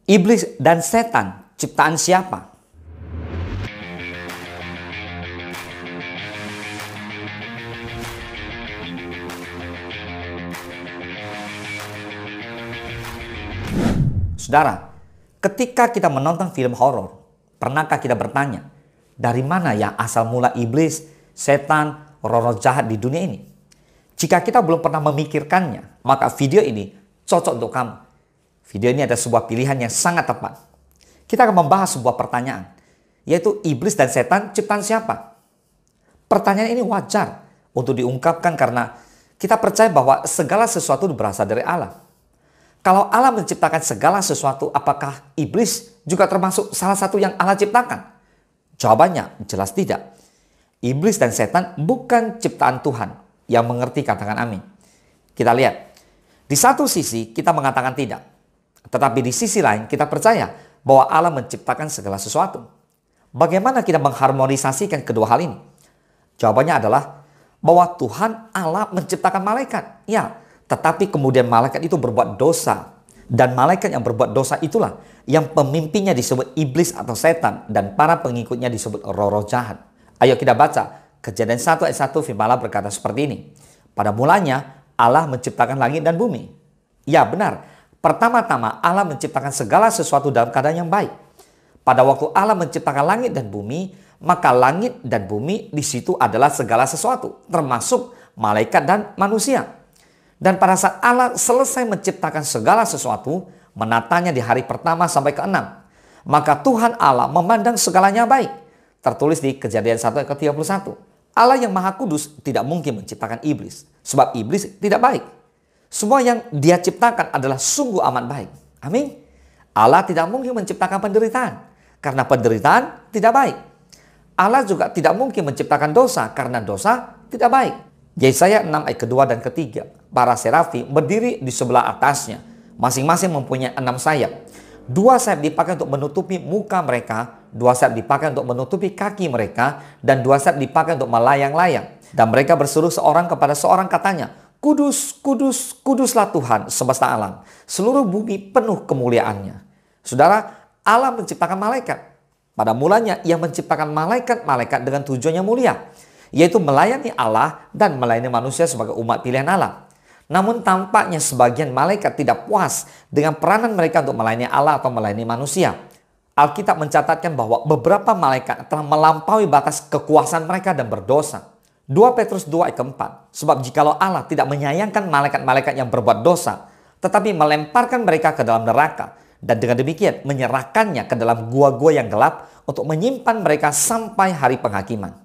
Iblis dan setan ciptaan siapa? Saudara, ketika kita menonton film horor, pernahkah kita bertanya, dari mana ya asal mula iblis, setan, roh-roh jahat di dunia ini? Jika kita belum pernah memikirkannya, maka video ini cocok untuk kamu. Video ini ada sebuah pilihan yang sangat tepat. Kita akan membahas sebuah pertanyaan, yaitu iblis dan setan ciptaan siapa? Pertanyaan ini wajar untuk diungkapkan karena kita percaya bahwa segala sesuatu berasal dari Allah. Kalau Allah menciptakan segala sesuatu, apakah iblis juga termasuk salah satu yang Allah ciptakan? Jawabannya jelas tidak. Iblis dan setan bukan ciptaan Tuhan. Yang mengerti katakan amin. Kita lihat. Di satu sisi kita mengatakan tidak. Tetapi di sisi lain kita percaya bahwa Allah menciptakan segala sesuatu. Bagaimana kita mengharmonisasikan kedua hal ini? Jawabannya adalah bahwa Tuhan Allah menciptakan malaikat. Ya, tetapi kemudian malaikat itu berbuat dosa. Dan malaikat yang berbuat dosa itulah yang pemimpinnya disebut iblis atau setan. Dan para pengikutnya disebut roh-roh jahat. Ayo kita baca. Kejadian 1 ayat 1 firman Allah berkata seperti ini. Pada mulanya Allah menciptakan langit dan bumi. Ya benar. Pertama-tama Allah menciptakan segala sesuatu dalam keadaan yang baik. Pada waktu Allah menciptakan langit dan bumi, maka langit dan bumi di situ adalah segala sesuatu. Termasuk malaikat dan manusia. Dan pada saat Allah selesai menciptakan segala sesuatu, menatanya di hari pertama sampai ke-6. Maka Tuhan Allah memandang segalanya baik. Tertulis di Kejadian 1 ayat ke-31. Allah yang Maha Kudus tidak mungkin menciptakan iblis. Sebab iblis tidak baik. Semua yang Dia ciptakan adalah sungguh amat baik. Amin. Allah tidak mungkin menciptakan penderitaan. Karena penderitaan tidak baik. Allah juga tidak mungkin menciptakan dosa. Karena dosa tidak baik. Yesaya 6 ayat kedua dan ketiga. Para serafi berdiri di sebelah atasnya. Masing-masing mempunyai 6 sayap. 2 sayap dipakai untuk menutupi muka mereka. 2 sayap dipakai untuk menutupi kaki mereka. Dan 2 sayap dipakai untuk melayang-layang. Dan mereka berseru seorang kepada seorang katanya, Kudus, kudus, kuduslah Tuhan semesta alam. Seluruh bumi penuh kemuliaannya. Saudara, Allah menciptakan malaikat. Pada mulanya Ia menciptakan malaikat-malaikat dengan tujuan yang mulia. Yaitu melayani Allah dan melayani manusia sebagai umat pilihan Allah. Namun tampaknya sebagian malaikat tidak puas dengan peranan mereka untuk melayani Allah atau melayani manusia. Alkitab mencatatkan bahwa beberapa malaikat telah melampaui batas kekuasaan mereka dan berdosa. 2 Petrus 2 ayat ke-4. Sebab jikalau Allah tidak menyayangkan malaikat-malaikat yang berbuat dosa, tetapi melemparkan mereka ke dalam neraka, dan dengan demikian menyerahkannya ke dalam gua-gua yang gelap untuk menyimpan mereka sampai hari penghakiman.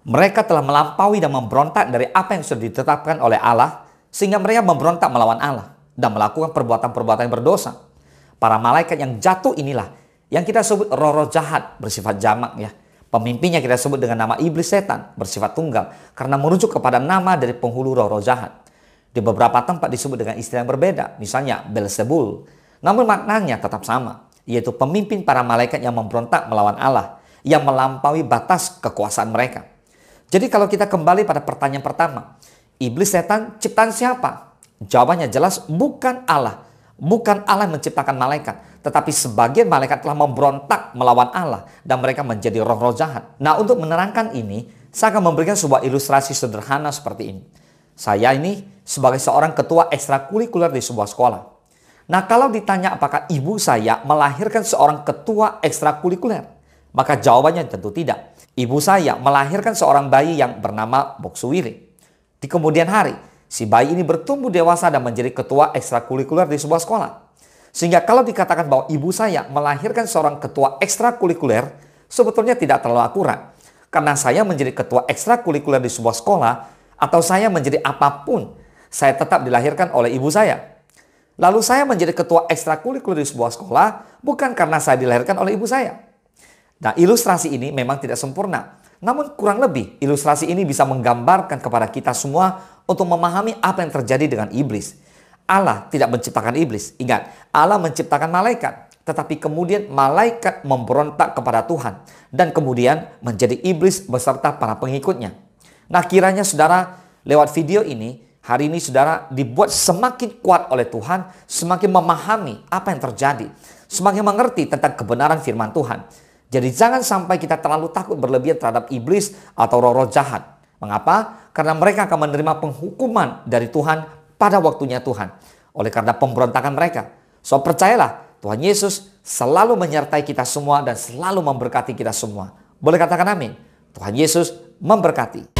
Mereka telah melampaui dan memberontak dari apa yang sudah ditetapkan oleh Allah, sehingga mereka memberontak melawan Allah dan melakukan perbuatan-perbuatan yang berdosa. Para malaikat yang jatuh inilah yang kita sebut roh-roh jahat bersifat jamak ya. Pemimpinnya kita sebut dengan nama iblis setan bersifat tunggal karena merujuk kepada nama dari penghulu roh-roh jahat. Di beberapa tempat disebut dengan istilah yang berbeda, misalnya Beelzebul. Namun maknanya tetap sama, yaitu pemimpin para malaikat yang memberontak melawan Allah, yang melampaui batas kekuasaan mereka. Jadi kalau kita kembali pada pertanyaan pertama, iblis setan ciptaan siapa? Jawabannya jelas bukan Allah. Bukan Allah yang menciptakan malaikat. Tetapi sebagian malaikat telah memberontak melawan Allah. Dan mereka menjadi roh-roh jahat. Nah, untuk menerangkan ini, saya akan memberikan sebuah ilustrasi sederhana seperti ini. Saya ini sebagai seorang ketua ekstrakurikuler di sebuah sekolah. Nah, kalau ditanya apakah ibu saya melahirkan seorang ketua ekstrakurikuler, maka jawabannya tentu tidak. Ibu saya melahirkan seorang bayi yang bernama Boksuwiri. Di kemudian hari, si bayi ini bertumbuh dewasa dan menjadi ketua ekstrakurikuler di sebuah sekolah. Sehingga kalau dikatakan bahwa ibu saya melahirkan seorang ketua ekstrakurikuler, sebetulnya tidak terlalu akurat. Karena saya menjadi ketua ekstrakurikuler di sebuah sekolah, atau saya menjadi apapun, saya tetap dilahirkan oleh ibu saya. Lalu saya menjadi ketua ekstrakurikuler di sebuah sekolah, bukan karena saya dilahirkan oleh ibu saya. Nah, ilustrasi ini memang tidak sempurna. Namun kurang lebih ilustrasi ini bisa menggambarkan kepada kita semua untuk memahami apa yang terjadi dengan iblis. Allah tidak menciptakan iblis. Ingat, Allah menciptakan malaikat. Tetapi kemudian malaikat memberontak kepada Tuhan. Dan kemudian menjadi iblis beserta para pengikutnya. Nah, kiranya saudara lewat video ini hari ini saudara dibuat semakin kuat oleh Tuhan, semakin memahami apa yang terjadi, semakin mengerti tentang kebenaran firman Tuhan. Jadi jangan sampai kita terlalu takut berlebihan terhadap iblis atau roh-roh jahat. Mengapa? Karena mereka akan menerima penghukuman dari Tuhan pada waktunya Tuhan, oleh karena pemberontakan mereka. So percayalah, Tuhan Yesus selalu menyertai kita semua dan selalu memberkati kita semua. Boleh katakan amin. Tuhan Yesus memberkati.